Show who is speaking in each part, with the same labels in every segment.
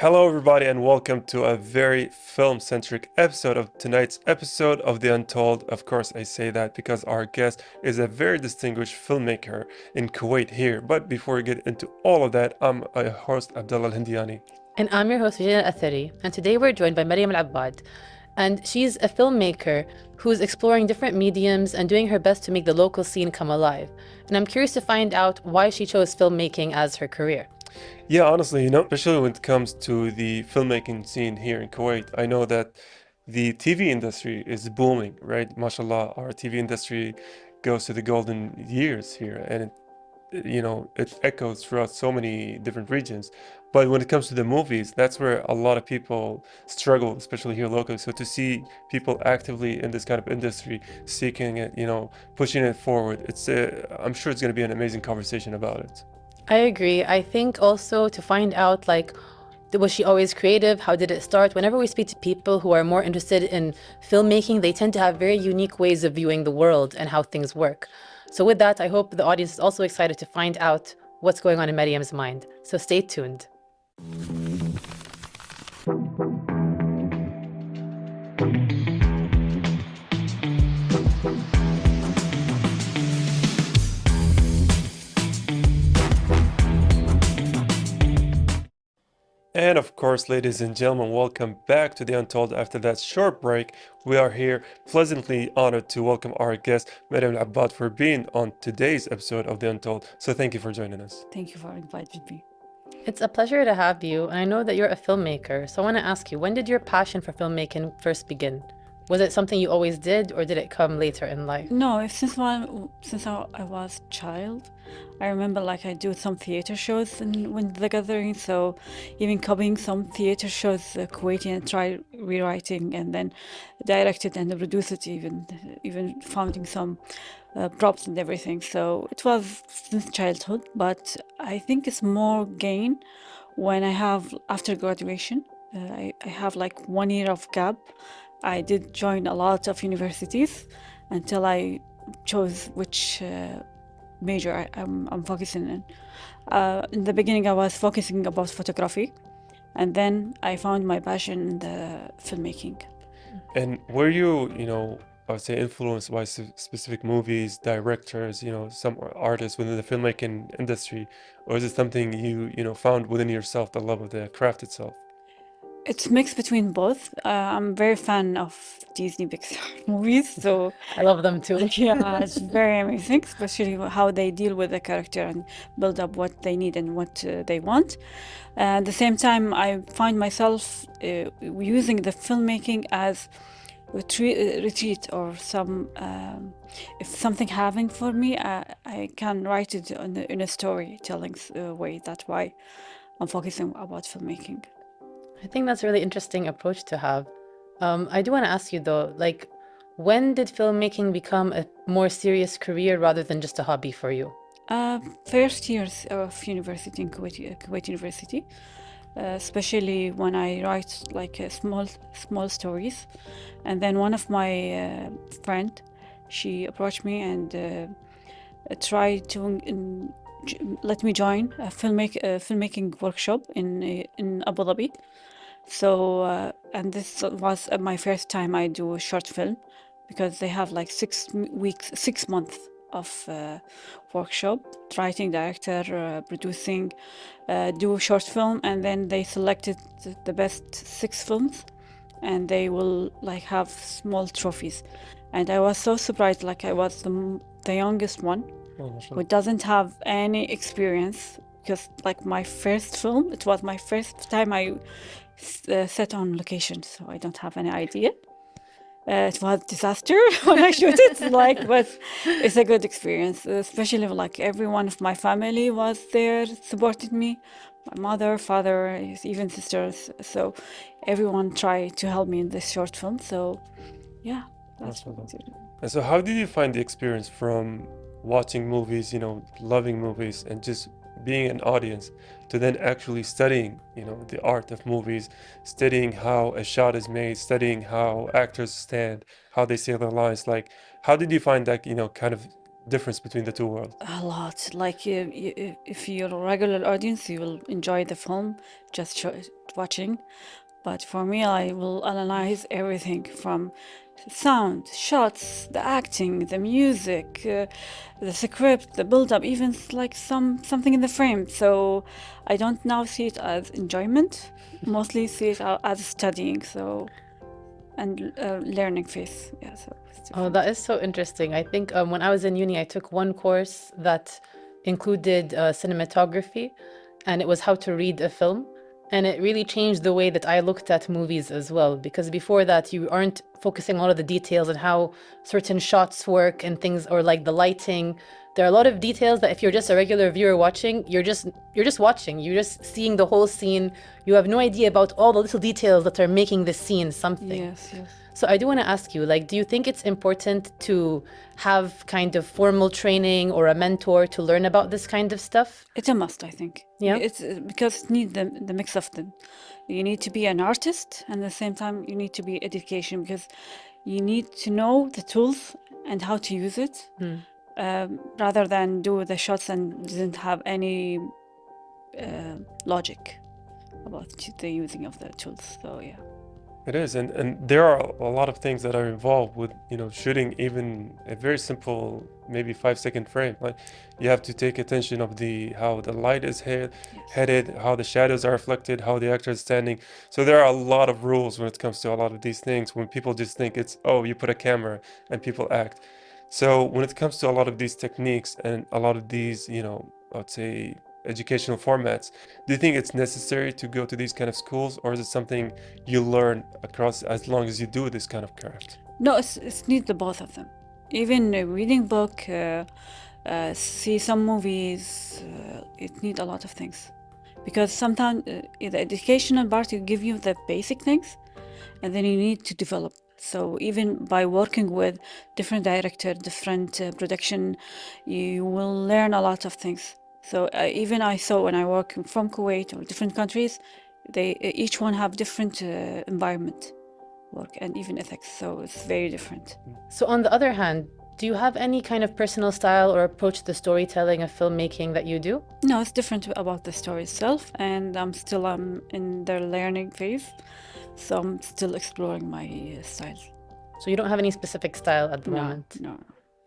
Speaker 1: Hello, everybody, and welcome to a very film centric episode of tonight's episode of The Untold. Of course, I say that because our guest is a very distinguished filmmaker in Kuwait here. But before we get into all of that, I'm a host, Abdullah AlHendyani.
Speaker 2: And I'm your host, Lujain AlAtheri, and today we're joined by Maryam Alabbad. And she's a filmmaker who's exploring different mediums and doing her best to make the local scene come alive. And I'm curious to find out why she chose filmmaking as her career.
Speaker 1: Yeah, honestly, especially when it comes to the filmmaking scene here in Kuwait, I know that the TV industry is booming, right? MashaAllah, our TV industry goes to the golden years here, and it echoes throughout so many different regions. But when it comes to the movies, that's where a lot of people struggle, especially here locally. So to see people actively in this kind of industry seeking it, pushing it forward, I'm sure it's going to be an amazing conversation about it.
Speaker 2: I agree. I think also to find out, like, was she always creative? How did it start? Whenever we speak to people who are more interested in filmmaking, they tend to have very unique ways of viewing the world and how things work. So with that, I hope the audience is also excited to find out what's going on in Maryam's mind. So stay tuned.
Speaker 1: And of course, ladies and gentlemen, welcome back to The Untold. After that short break, we are here pleasantly honored to welcome our guest, Maryam Alabbad, for being on today's episode of The Untold. So thank you for joining us.
Speaker 3: Thank you for inviting me.
Speaker 2: It's a pleasure to have you, and I know that you're a filmmaker. So I want to ask you, when did your passion for filmmaking first begin? Was it something you always did, or did it come later in life?
Speaker 3: No, since I was child, I remember like I do some theater shows in when the gathering. So even copying some theater shows, Kuwaiti, and try rewriting and then directed and produced it. Even founding some props and everything. So it was since childhood, but I think it's more gain when I have after graduation. I have like 1 year of gap. I did join a lot of universities until I chose which major I'm focusing in. In the beginning, I was focusing about photography, and then I found my passion in the filmmaking.
Speaker 1: And were you, I would say influenced by specific movies, directors, some artists within the filmmaking industry, or is it something you found within yourself, the love of the craft itself?
Speaker 3: It's mixed between both. I'm very fan of Disney Pixar movies, so
Speaker 2: I love them too.
Speaker 3: yeah, it's very amazing, especially how they deal with the character and build up what they need and what they want. At the same time, I find myself using the filmmaking as retreat or some if something happening for me, I can write it in a storytelling way. That's why I'm focusing about filmmaking.
Speaker 2: I think that's a really interesting approach to have. I do want to ask you though, like, when did filmmaking become a more serious career rather than just a hobby for you?
Speaker 3: First years of university in Kuwait University, especially when I write like small stories, and then one of my friend, she approached me and tried to let me join a filmmaking workshop in Abu Dhabi. So and this was my first time I do a short film, because they have like 6 weeks, 6 months of workshop, writing, director, producing, do a short film, and then they selected the best 6 films, and they will like have small trophies. And I was so surprised, like I was the youngest one
Speaker 1: Oh,
Speaker 3: who
Speaker 1: mashallah.
Speaker 3: doesn't have any experience, because like my first film, it was my first time I set on location, so I don't have any idea. It was disaster when I shoot it, like, but it's a good experience, especially like everyone of my family was there, supported me, my mother, father, even sisters. So everyone tried to help me in this short film. So yeah, that's what
Speaker 1: Mashallah.
Speaker 3: I did.
Speaker 1: And so how did you find the experience from watching movies, loving movies and just being an audience to then actually studying, the art of movies, studying how a shot is made, studying how actors stand, how they say their lines. Like, how did you find that, kind of difference between the two worlds?
Speaker 3: A lot. Like if you're a regular audience, you will enjoy the film just watching. But for me, I will analyze everything from sound, shots, the acting, the music, the script, the build-up, even like something in the frame. So I don't now see it as enjoyment, mostly see it as studying. So and learning phase. Yeah. So it's
Speaker 2: Oh,
Speaker 3: different.
Speaker 2: that is so interesting. I think when I was in uni, I took one course that included cinematography, and it was how to read a film. And it really changed the way that I looked at movies as well, because before that, you aren't focusing on all of the details and how certain shots work and things, or like the lighting. There are a lot of details that if you're just a regular viewer watching, you're just watching. You're just seeing the whole scene. You have no idea about all the little details that are making the scene something.
Speaker 3: Yes. Yes.
Speaker 2: So I do want to ask you, like, do you think it's important to have kind of formal training or a mentor to learn about this kind of stuff?
Speaker 3: It's a must, I think.
Speaker 2: Yeah.
Speaker 3: It's because it needs the mix of them. You need to be an artist, and at the same time, you need to be education because you need to know the tools and how to use it, rather than do the shots and didn't have any logic about the using of the tools. So yeah.
Speaker 1: It is, and there are a lot of things that are involved with, you know, shooting even a very simple, maybe 5-second frame. Like you have to take attention of how the light is headed, how the shadows are reflected, how the actor is standing. So there are a lot of rules when it comes to a lot of these things. When people just think it's, oh, you put a camera and people act. So when it comes to a lot of these techniques and a lot of these, you know, I'd say educational formats, do you think it's necessary to go to these kind of schools, or is it something you learn across as long as you do this kind of craft?
Speaker 3: No, it's need the both of them. Even reading book, see some movies, it need a lot of things. Because sometimes the educational part will give you the basic things, and then you need to develop. So even by working with different director, different production, you will learn a lot of things. So even I saw when I work from Kuwait or different countries, they each one have different environment work and even ethics. So it's very different.
Speaker 2: So on the other hand, do you have any kind of personal style or approach to the storytelling of filmmaking that you do?
Speaker 3: No, it's different about the story itself, and I'm still in the learning phase, so I'm still exploring my style.
Speaker 2: So you don't have any specific style at the moment?
Speaker 3: No.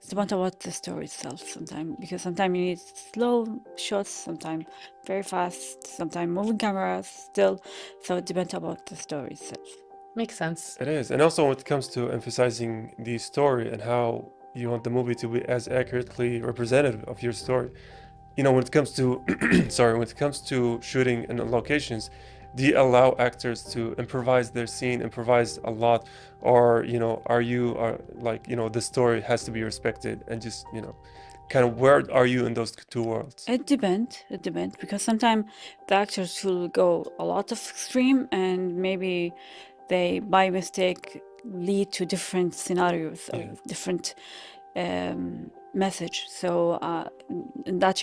Speaker 3: It's about the story itself sometimes, because sometimes you need slow shots, sometimes very fast, sometimes moving cameras still. So it depends about the story itself.
Speaker 2: Makes sense.
Speaker 1: It is. And also when it comes to emphasizing the story and how you want the movie to be as accurately representative of your story. You know, when it comes to when it comes to shooting in locations, do you allow actors to improvise their scene, improvise a lot, or you know, are like, you know, the story has to be respected and just, you know, kind of where are you in those two worlds?
Speaker 3: It depends, because sometimes the actors will go a lot of extreme, and maybe they by mistake lead to different scenarios or different message. So in that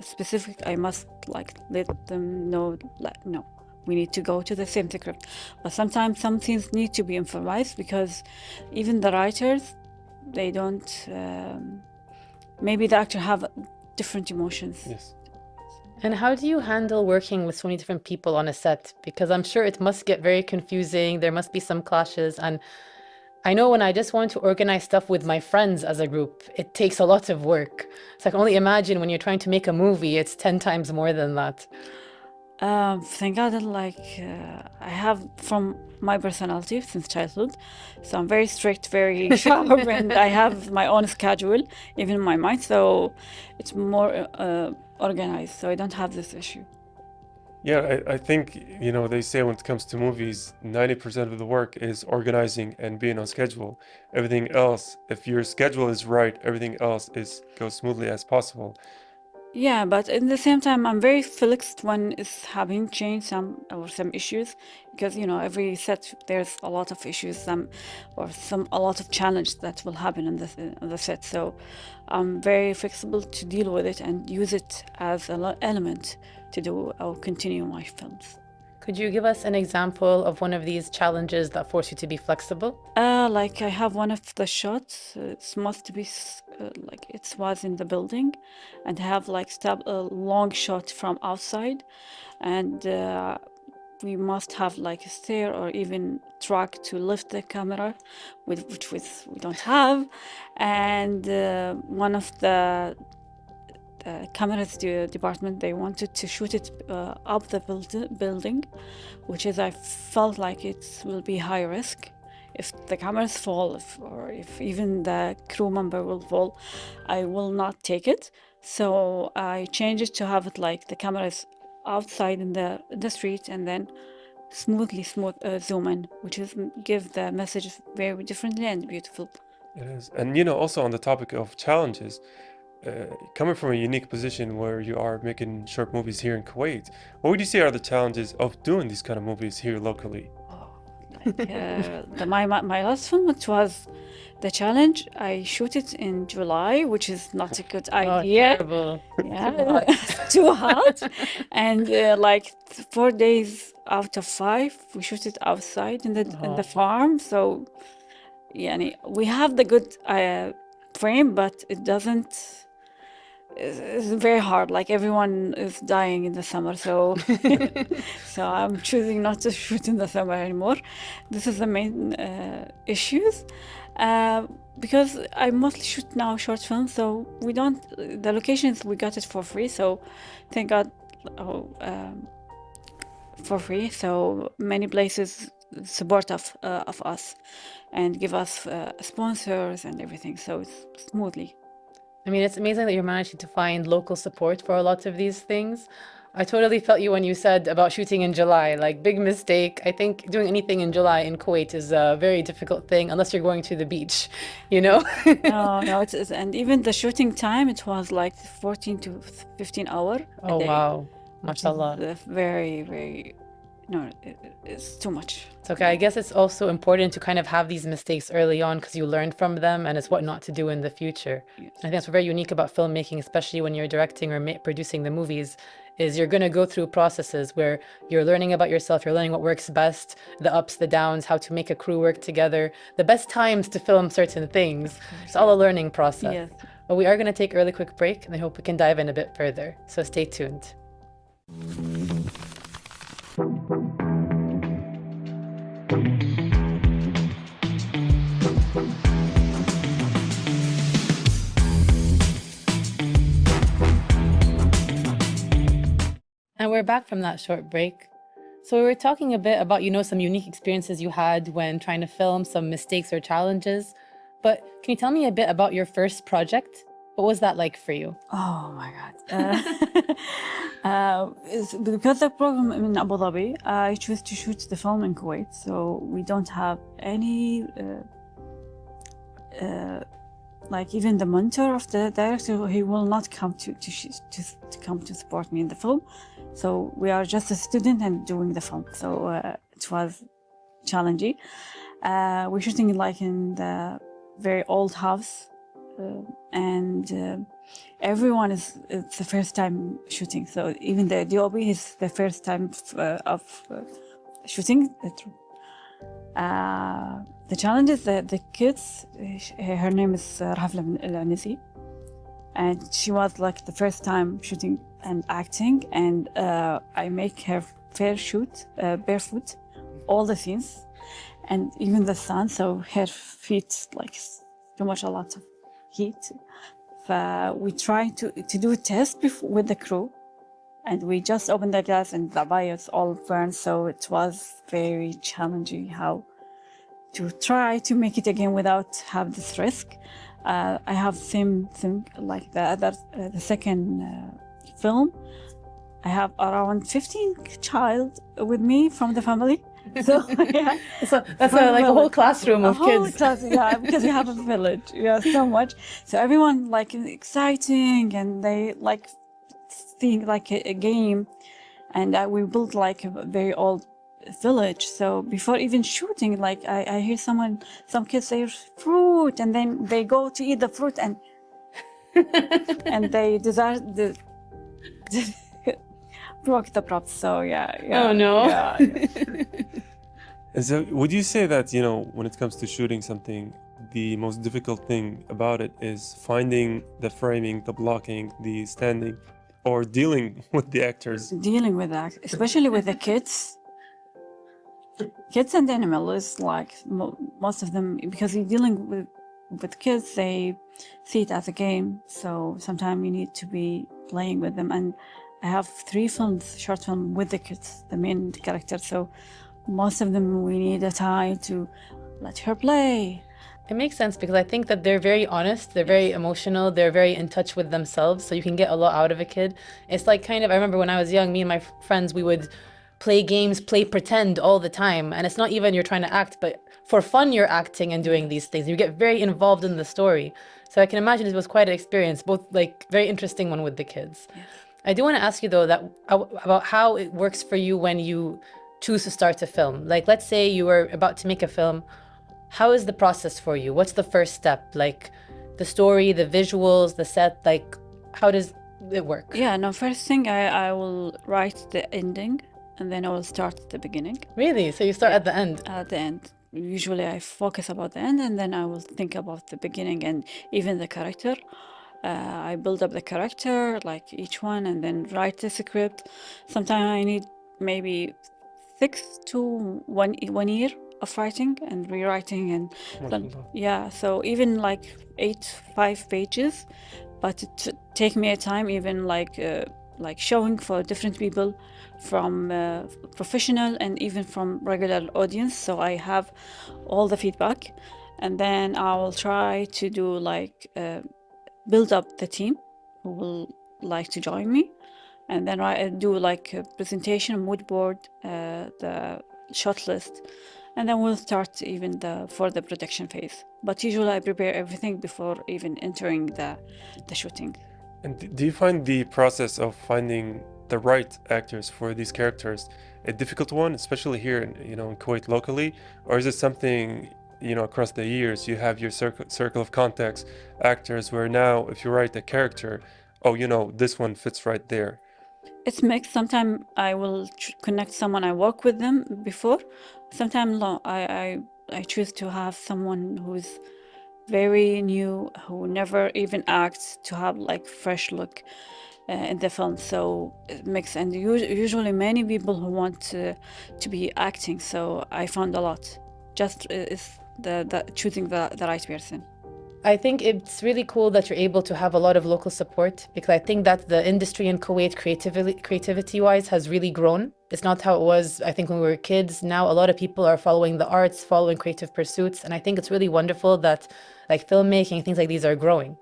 Speaker 3: specific, I must like let them know, like, no, we need to go to the same script. But sometimes some things need to be improvised, because even the writers, they don't, maybe the actor have different emotions.
Speaker 1: Yes.
Speaker 2: And how do you handle working with so many different people on a set? Because I'm sure it must get very confusing. There must be some clashes. And I know when I just want to organize stuff with my friends as a group, it takes a lot of work. So I can only imagine when you're trying to make a movie, it's 10 times more than that.
Speaker 3: Thank God that I have from my personality since childhood, so I'm very strict, very sharp, and I have my own schedule, even in my mind, so it's more organized, so I don't have this issue.
Speaker 1: Yeah, I think, you know, they say when it comes to movies, 90% of the work is organizing and being on schedule. Everything else, if your schedule is right, everything else goes smoothly as possible.
Speaker 3: Yeah, but in the same time, I'm very flexed when it's having changed some issues, because you know every set there's a lot of issues, a lot of challenge that will happen in the set. So I'm very flexible to deal with it and use it as an element to do or continue my films.
Speaker 2: Could you give us an example of one of these challenges that force you to be flexible?
Speaker 3: Like I have one of the shots. It's must be like it was in the building, and have like a long shot from outside, and we must have like a stair or even truck to lift the camera, which we don't have, and one of the cameras department, they wanted to shoot it up the building, which is I felt like it will be high risk. If the cameras fall, or if even the crew member will fall, I will not take it. So I changed it to have it like the cameras outside in the street, and then smooth zoom in, which is give the message very differently and beautiful.
Speaker 1: It is. And also on the topic of challenges, coming from a unique position where you are making short movies here in Kuwait, what would you say are the challenges of doing these kind of movies here locally?
Speaker 3: My last film, which was The Challenge, I shoot it in July, which is not a good idea.
Speaker 2: Terrible.
Speaker 3: Yeah, too hot. And like 4 days out of 5, we shoot it outside in the farm. So, yeah, we have the good frame, but it doesn't. It's very hard. Like everyone is dying in the summer, so so I'm choosing not to shoot in the summer anymore. This is the main issues, because I mostly shoot now short films. So we don't the locations, we got it for free. So thank God, for free. So many places support of us and give us sponsors and everything. So it's smoothly.
Speaker 2: I mean, it's amazing that you're managing to find local support for a lot of these things. I totally felt you when you said about shooting in July, like big mistake. I think doing anything in July in Kuwait is a very difficult thing unless you're going to the beach,
Speaker 3: No, it's and even the shooting time, it was like 14 to 15 hours a
Speaker 2: Oh,
Speaker 3: day.
Speaker 2: wow. MashaAllah.
Speaker 3: Very, very, no, it's too much.
Speaker 2: It's okay. I guess it's also important to kind of have these mistakes early on because you learn from them and it's what not to do in the future.
Speaker 3: Yes.
Speaker 2: I think that's very unique about filmmaking, especially when you're directing or producing the movies, is you're going to go through processes where you're learning about yourself, you're learning what works best, the ups, the downs, how to make a crew work together, the best times to film certain things. It's all a learning process.
Speaker 3: Yes.
Speaker 2: But we are going to take a really quick break and I hope we can dive in a bit further. So stay tuned. And we're back from that short break. So we were talking a bit about, some unique experiences you had when trying to film, some mistakes or challenges. But can you tell me a bit about your first project? What was that like for you?
Speaker 3: Oh my God. It's because the program in Abu Dhabi, I chose to shoot the film in Kuwait. So we don't have any, like even the mentor of the director, he will not come to come to support me in the film. So we are just a student and doing the film. So it was challenging. We're shooting like in the very old house. And everyone it's the first time shooting, so even the DOP is the first time of shooting. The challenge is that the kids, her name is Rahaf al-Anisi, and she was like the first time shooting and acting, and I make her shoot barefoot all the scenes, and even the sun, so her feet like too much, a lot of heat. We try to do a test with the crew, and we just opened the gas and the bios all burned. So it was very challenging how to try to make it again without have this risk. I have same thing like the second film. I have around 15 child with me from the family. So yeah,
Speaker 2: so that's like a whole classroom of kids.
Speaker 3: Yeah, because we have a village. Yeah, so much. So everyone like exciting, and they like seeing like a game, and we built like a very old village. So before even shooting, like I hear some kids say fruit, and then they go to eat the fruit, and and they desire broke the props. So yeah.
Speaker 2: Oh no.
Speaker 3: Yeah.
Speaker 1: And so would you say that, when it comes to shooting something the most difficult thing about it is finding the framing, the blocking, the standing, or dealing with the actors.
Speaker 3: Dealing with that, especially with the kids. Kids and animals is like most of them, because you're dealing with kids, they see it as a game. So sometimes you need to be playing with them. And I have 3 films, short film with the kids, the main character. So most of them we need a time to let her play.
Speaker 2: It makes sense because I think that they're very honest, they're very emotional, they're very in touch with themselves, so you can get a lot out of a kid. It's like kind of, I remember when I was young, me and my friends, we would play games, play pretend all the time. And it's not even you're trying to act, but for fun, you're acting and doing these things. You get very involved in the story. So I can imagine it was quite an experience, both like very interesting one with the kids.
Speaker 3: Yes.
Speaker 2: I do want to ask you though that about how it works for you when you choose to start a film. Like, let's say you were about to make a film. How is the process for you? What's the first step? Like the story, the visuals, the set, like how does it work?
Speaker 3: Yeah, no, first thing I will write the ending, and then I will start at the beginning.
Speaker 2: Really? So you start at the end?
Speaker 3: At the end. Usually I focus about the end, and then I will think about the beginning and even the character. I build up the character, like each one, and then write the script. Sometimes I need maybe 6 to 1 year of writing and rewriting, and yeah, so even like 5 pages, but it take me a time, even like showing for different people, from professional and even from regular audience, so I have all the feedback, and then I will try to do like build up the team who will like to join me, and then I do like a presentation, mood board, the shot list, and then we'll start even for the production phase. But usually I prepare everything before even entering the shooting.
Speaker 1: And do you find the process of finding the right actors for these characters a difficult one, especially here in Kuwait locally, or is it something across the years you have your circle of contacts, actors, where now if you write a character, oh, this one fits right there?
Speaker 3: It's mixed. Sometimes I will connect someone I work with them before. Sometimes no, I choose to have someone who's very new, who never even acts, to have like fresh look in the film. So it makes, and usually many people who want to be acting. So I found a lot. Just is the choosing the right person.
Speaker 2: I think it's really cool that you're able to have a lot of local support, because I think that the industry in Kuwait, creativity-wise, has really grown. It's not how it was, I think, when we were kids. Now a lot of people are following the arts, following creative pursuits, and I think it's really wonderful that like filmmaking, things like these are growing.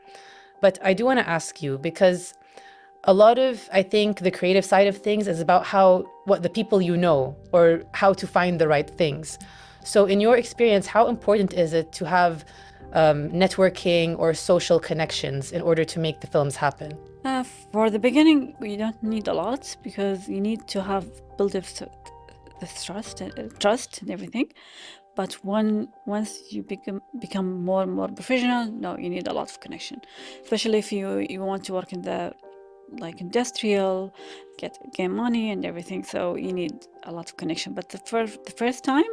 Speaker 2: But I do want to ask you, because a lot of, I think, the creative side of things is about what the people you know, or how to find the right things. So in your experience, how important is it to have networking or social connections in order to make the films happen?
Speaker 3: For the beginning, you don't need a lot, because you need to have built this trust and everything. But once you become more and more professional, no, you need a lot of connection, especially if you want to work in the like industrial, gain money and everything. So you need a lot of connection. But the first time,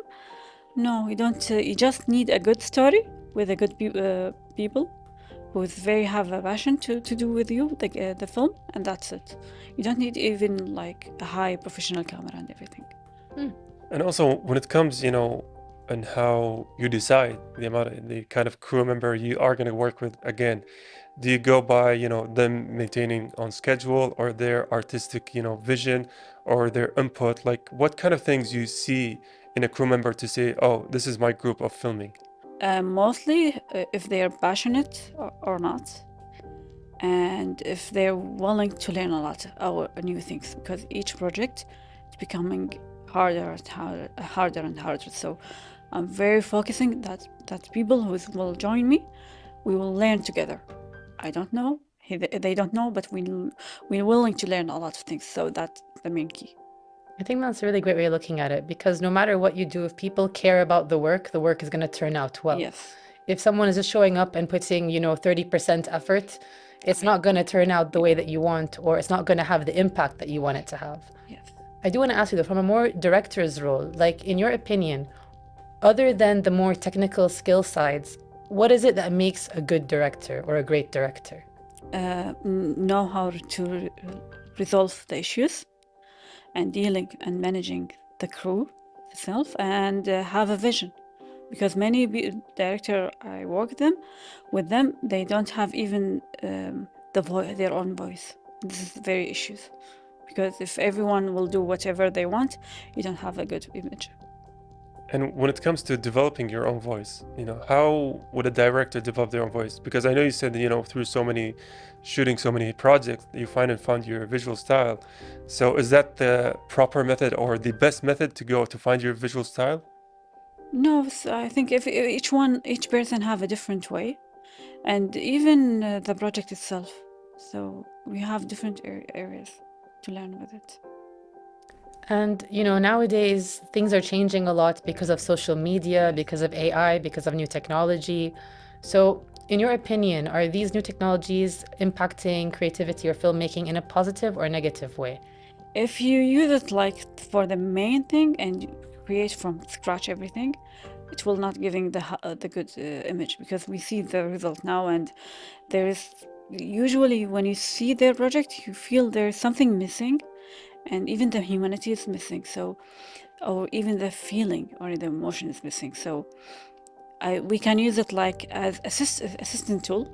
Speaker 3: no, you don't. You just need a good story with a good people who have a passion to do with you the film, and that's it. You don't need even like a high professional camera and everything.
Speaker 1: And also, when it comes, and how you decide the kind of crew member you are going to work with again, do you go by, them maintaining on schedule, or their artistic, vision, or their input? Like, what kind of things you see in a crew member to say, oh, this is my group of filming?
Speaker 3: Mostly if they are passionate or not, and if they're willing to learn a lot of new things, because each project is becoming harder and harder. So I'm very focusing that people who will join me, we will learn together. I don't know, they don't know, but we're willing to learn a lot of things. So that's the main key.
Speaker 2: I think that's a really great way of looking at it, because no matter what you do, if people care about the work is going to turn out well.
Speaker 3: Yes.
Speaker 2: If someone is just showing up and putting, 30% effort, it's not going to turn out the way that you want, or it's not going to have the impact that you want it to have.
Speaker 3: Yes.
Speaker 2: I do want to ask you though, from a more director's role, like in your opinion, other than the more technical skill sides, What is it that makes a good director or a great director?
Speaker 3: Know how to resolve the issues and dealing and managing the crew itself, and have a vision. Because many director I work with them, they don't have even their own voice. This is very issues. Because if everyone will do whatever they want, you don't have a good image.
Speaker 1: And when it comes to developing your own voice, how would a director develop their own voice? Because I know you said, through shooting so many projects, you found your visual style. So is that the proper method or the best method to find your visual style?
Speaker 3: No, I think if each person have a different way, and even the project itself. So we have different areas to learn with it.
Speaker 2: And, nowadays things are changing a lot because of social media, because of AI, because of new technology. So, in your opinion, are these new technologies impacting creativity or filmmaking in a positive or negative way?
Speaker 3: If you use it like for the main thing and you create from scratch everything, it will not giving the good image, because we see the result now, and there is usually when you see their project, you feel there is something missing, and even the humanity is missing. So, or even the feeling or the emotion is missing. So, we can use it like as assistant tool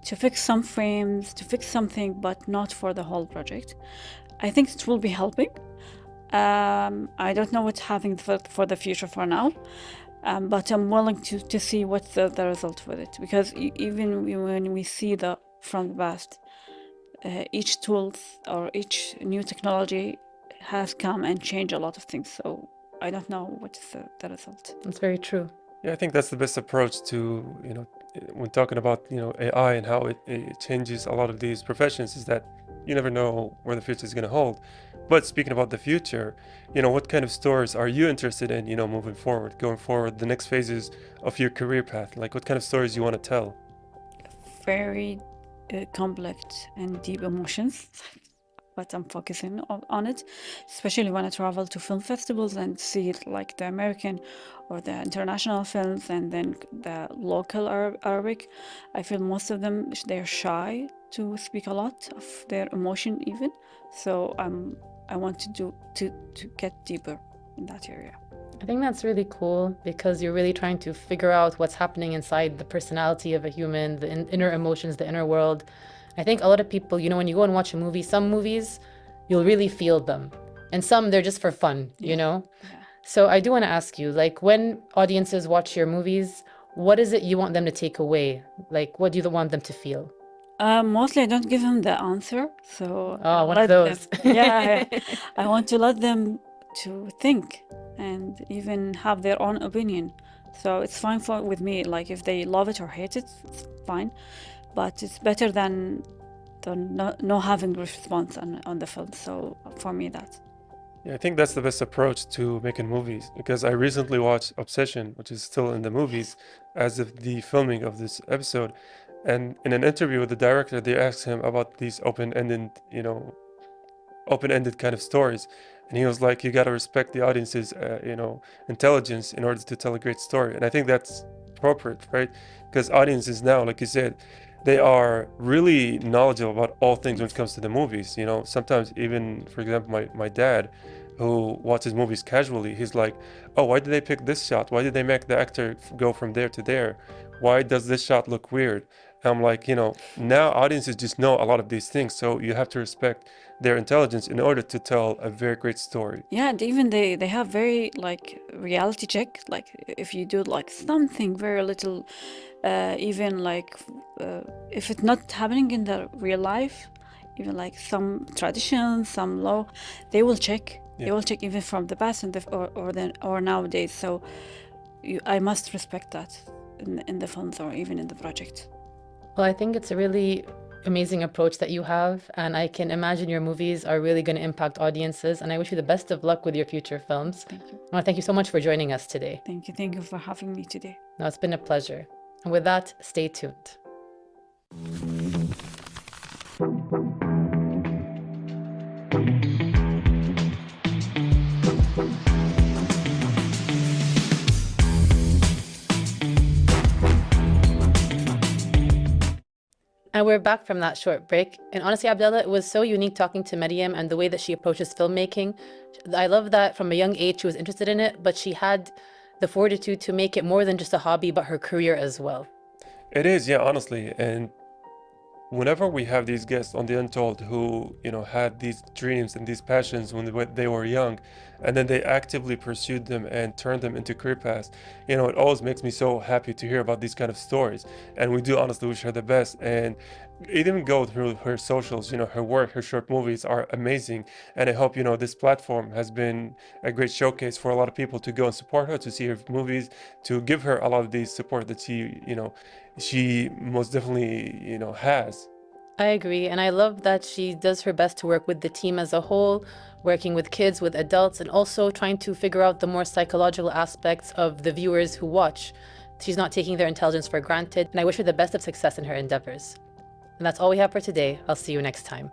Speaker 3: to fix some frames, to fix something, but not for the whole project. I think it will be helping. I don't know what's happening for the future for now, but I'm willing to see what's the result with it, because even when we see from the past, each tool or each new technology has come and changed a lot of things. So I don't know what is the result.
Speaker 2: That's very true.
Speaker 1: Yeah, I think that's the best approach to, when talking about, AI and how it changes a lot of these professions, is that you never know where the future is going to hold. But speaking about the future, what kind of stories are you interested in, moving forward, going forward, the next phases of your career path? Like, what kind of stories you want to tell?
Speaker 3: Very complex and deep emotions, but I'm focusing on it, especially when I travel to film festivals and see it, like the American or the international films, and then the local Arabic. I feel most of them, they're shy to speak a lot of their emotion even. So I want to get deeper in that area.
Speaker 2: I think that's really cool, because you're really trying to figure out what's happening inside the personality of a human, the inner emotions, the inner world. I think a lot of people, when you go and watch a movie, some movies, you'll really feel them. And some, they're just for fun,
Speaker 3: Yeah.
Speaker 2: So I do want to ask you, like, when audiences watch your movies, what is it you want them to take away? Like, what do you want them to feel?
Speaker 3: Mostly I don't give them the answer. So
Speaker 2: Oh, one
Speaker 3: let
Speaker 2: of those.
Speaker 3: them, yeah, I want to let them to think and even have their own opinion. So it's fine with me. Like if they love it or hate it, it's fine. But it's better than no having response on the film. So for me, that.
Speaker 1: Yeah, I think that's the best approach to making movies, because I recently watched Obsession, which is still in the movies as of the filming of this episode. And in an interview with the director, they asked him about these open-ended kind of stories. And he was like, you got to respect the audience's, intelligence in order to tell a great story. And I think that's appropriate, right? Because audiences now, like you said, they are really knowledgeable about all things when it comes to the movies. Sometimes even, for example, my dad, who watches movies casually, he's like, oh, why did they pick this shot? Why did they make the actor go from there to there? Why does this shot look weird? And I'm like, now audiences just know a lot of these things. So you have to respect their intelligence in order to tell a very great story.
Speaker 3: Yeah, and even they have very like reality check. Like if you do like something very little, even like if it's not happening in the real life, even like some traditions, some law, they will check.
Speaker 1: Yeah.
Speaker 3: They will check even from the past and or nowadays. So I must respect that in the films or even in the project.
Speaker 2: Well, I think it's a really amazing approach that you have, and I can imagine your movies are really going to impact audiences, and I wish you the best of luck with your future films.
Speaker 3: Thank you.
Speaker 2: I want to thank you so much for joining us today.
Speaker 3: Thank you. Thank you for having me today.
Speaker 2: No, it's been a pleasure. And with that, stay tuned. And we're back from that short break. And honestly, Abdullah, it was so unique talking to Maryam and the way that she approaches filmmaking. I love that from a young age she was interested in it, but she had the fortitude to make it more than just a hobby, but her career as well.
Speaker 1: It is, yeah, honestly. And whenever we have these guests on the Untold who, had these dreams and these passions when they were young, and then they actively pursued them and turned them into career paths, it always makes me so happy to hear about these kind of stories. And we do honestly wish her the best. And even go through her socials, her work, her short movies are amazing. And I hope, this platform has been a great showcase for a lot of people to go and support her, to see her movies, to give her a lot of the support that she most definitely, has.
Speaker 2: I agree. And I love that she does her best to work with the team as a whole, working with kids, with adults, and also trying to figure out the more psychological aspects of the viewers who watch. She's not taking their intelligence for granted. And I wish her the best of success in her endeavors. And that's all we have for today. I'll see you next time.